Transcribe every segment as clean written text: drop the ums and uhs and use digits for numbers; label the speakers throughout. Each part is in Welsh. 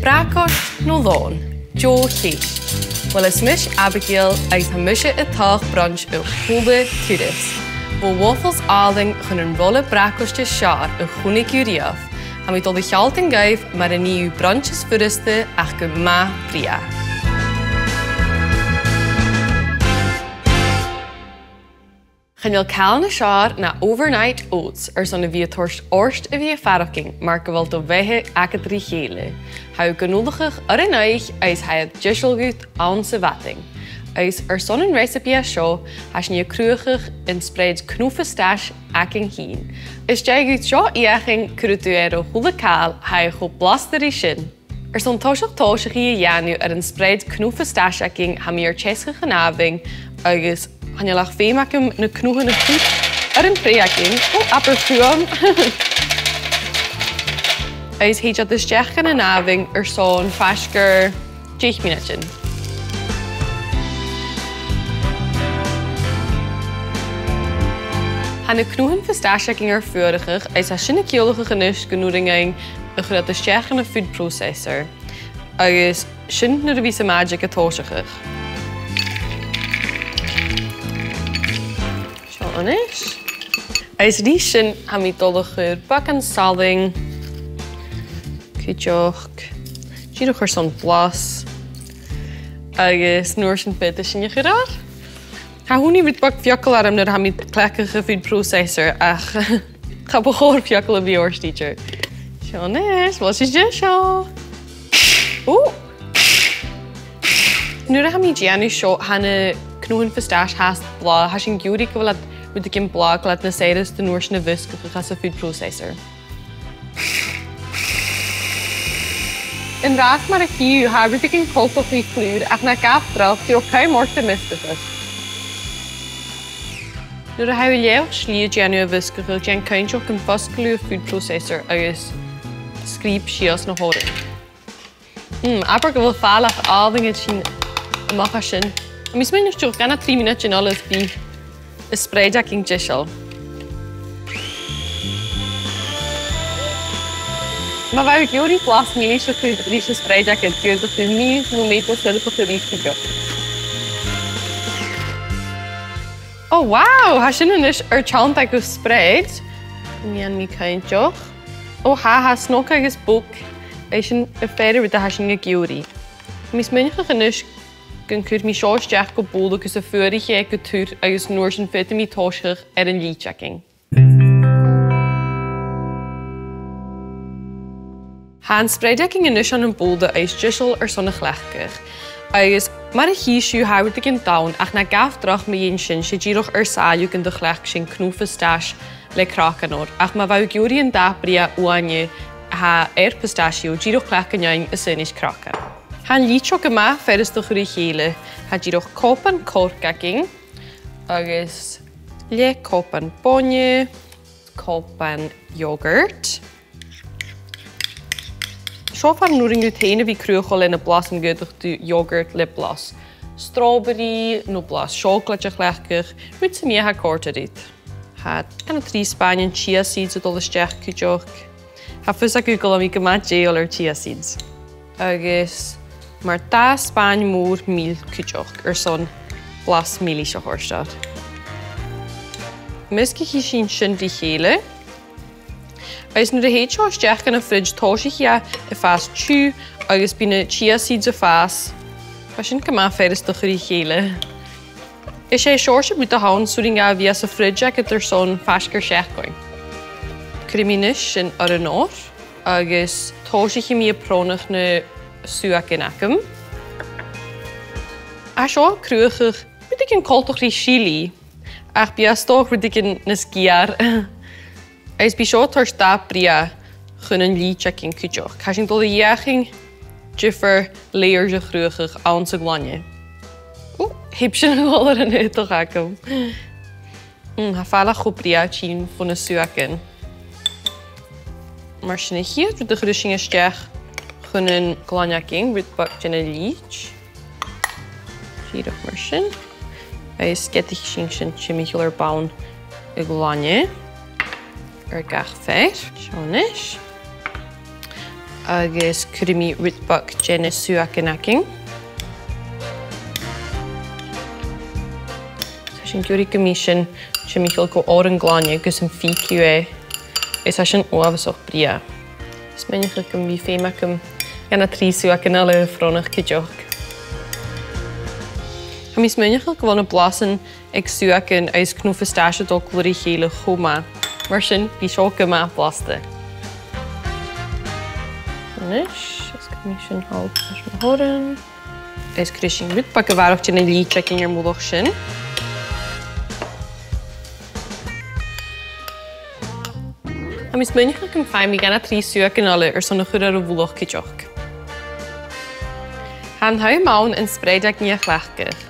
Speaker 1: Bhracaist nó dhan, Joe chéit. Well is mis Abigail agus ha mise I taigh brunch I chúba túris. Bó waffles áling chun an rolle bhracaiste seár I chúnig riamh, a mi dul I chealt an gaibh mar a níú brunch is furiste ach go ma bria. Channeal ceall na seár na Overnight Oats son a bhí thuirst orst a bhí faraching mar go bhfuil do bheithe agad trí chéile. How genúlachach ar an aigh agus haid disilgút an sa bhating. Agus son an recipe seo has ní cruachach in spreid Pistachio ac an hín. Is deagh seo iaching curú ar thula cáil ha go blastarí sin. Son toiseach í dheanú ar an spreid Pistachio ac ha mí ar teiscach an ábhing agus Hannealach féach na cnúhan na cút ar an préaching ó apar fuam. Agus héad is deach an an ábhing son feisgur 10 minútin. Ha na cnúhan Pistachio ar fuarachach agus sin na ceolachach inis gonúringaing a chud is deach an na food processor agus sin na bhí sa magic a tóiseachach. Onis. Agus rí sin ha mí dul chur bach an saling, cúteoch, díadh chur son blas, agus nuair sin bit sin churár. Ha húní bit bach fiacail arm nar ha mí clecach a food processor ach cha ba chóir fiacail a bhí orstítear. Seonis, was is de seo? Nuair a ha mí déanú seo hana cnúhan Pistachio has blá, ha sin giúrí go bhfuil with the blog let na séras den nuair na bhuisceach as a food processor. In rás mar a hiú ha bhí cin colpach í clúd ach na gafdrach tíor cai mórta mistaachas. Nuair a ha léamh slí déanú a bhuisceach déan cainteoch an foscailú food processor agus scríb chias na hóra. Aber go bhfuil fáilach ábhaing sin amach sin. Mis mé teoch ganna 3 minút in alles bí is spreid ac yn disil. Mae fe yw gyda'i glas mi eisiau rhys y spreid ac yn gyda'i ddech chi'n nhw'n meid o sydd o'ch chi'n rhys gyda. Oh wow, ha sy'n yn chant ac o spreid. Mi an mi cael joch. Oh ha snoc ag ys bwc. Eisiau y fferi rydw ha sy'n gyda'i. Mis mynych ag yn gan cwrt mi seos deach go bóla agus a fuairich go túr agus nuair sin fit mi tóisceach ar an leat-checking. Ha an spreid-checking inis an bóla agus disil son a chleachcach. Agus mar a híisiú hawyd ag an dawn ach na gafdrach me dhéon sin sé díoch sáú gan do chleach sin Pistachio le cracanór ach ma bhaw giúrí an dabria uaine ha Pistachio díoch chleach an jain a sinis cracan. Han lítseo go ma ferris do chuí chéile, ha díoch copan corcacking, agus le copan bonne, copan yoghurt. Seo fan nuair an téine bhí cruúchail in a blas an gcuideach tú yoghurt le blas. Strawberry, no blas chocolate leachcach, rud sa mí ha córta dit. Ha gan 3 Spanian chia seeds a dul isteach cúteoch. Ha fus a Google am I go ma déal ar chia seeds. Agus mar 10 Spáin mór míl cúteoch son blas mílí se chóirstead. Misci hí sin dí chéile. Agus nuair a héad seo isteach gan a fridge tóisich a fás tú agus bína chia seeds a fás. Ba sin go ma ferris do chuí chéile. Is sé seirse bút a hán súring a bhí a fridge ag son feisgur seachcoin. Crimínis sin ar an nóir agus tóisich mí a prónach na suach in acum. A seo cruachach bud ag an coltoch rí sílí ach bí a stóch bud ag an na sciar. Agus bí seo tar sta bria chun an leat-checking cúteoch. Ca sin dul a dheaching differ layers a cruachach an sa glanne. Heb sin an bhil ar an éitoch acum. Ha fáilach go bria tín fun na suachin. Mar sinna chiad bud a chuir sin isteach chun an glanneaching rud bach sin a leat. Díadh mar sin. Agus getich sin chimichúil ar bán i glanne. Ar gach féir, seonis. agus curimi rútbach dèanamh Sùbhagan. Sin gúirí go mí sin michael go áir an gláine agus an fiiciú é is sin óhasach bria. Is minic go bhí féimach gan na trí Sùbhagan le frónach cideoch. Ha mís minic go bhfuil na blasan ag Sùbhagan agus cnú Pistachio dó glóirí chéile chomá. Mar sin bhí seo go má blasta. Is go mí sin hálp na hóran. Is cruis sin rútbach go bharach dina leat in ar múlach sin. Ha mís minic go fáim gan na trí Sùbhagan sanna chuir ar a bhúlach cideoch. Han hau mán in spreid ag níoch lechgach.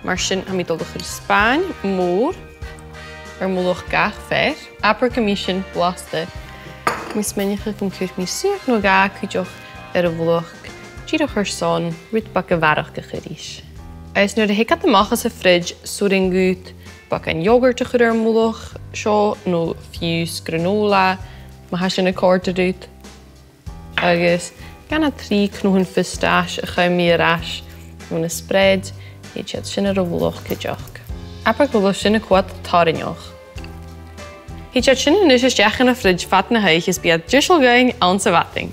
Speaker 1: Mar sin ha mí dul chuir Spáin, mór, ar múlach gach fér, apar go mí sin blasta. Mís minic go chuir mí suach nó gach cideoch ar a bhúlach, díad a chuir son, rútbach go bharach go chuiris. Agus nuair a hicad amachchas a fridge, súrin gút, bach an yoghurt a chuir ar múlach seo nó fiús granola, má sin na córta dút. Agus gan na trí cnúhan Pistachio a chaim mí arás nó na spread, héad sin ar a bhúlach cideoch. Apar go bhfuil sin na cuad táineoch. Héad sin in is deach in na fridge fat na haich is bead dísel going an sa bhating.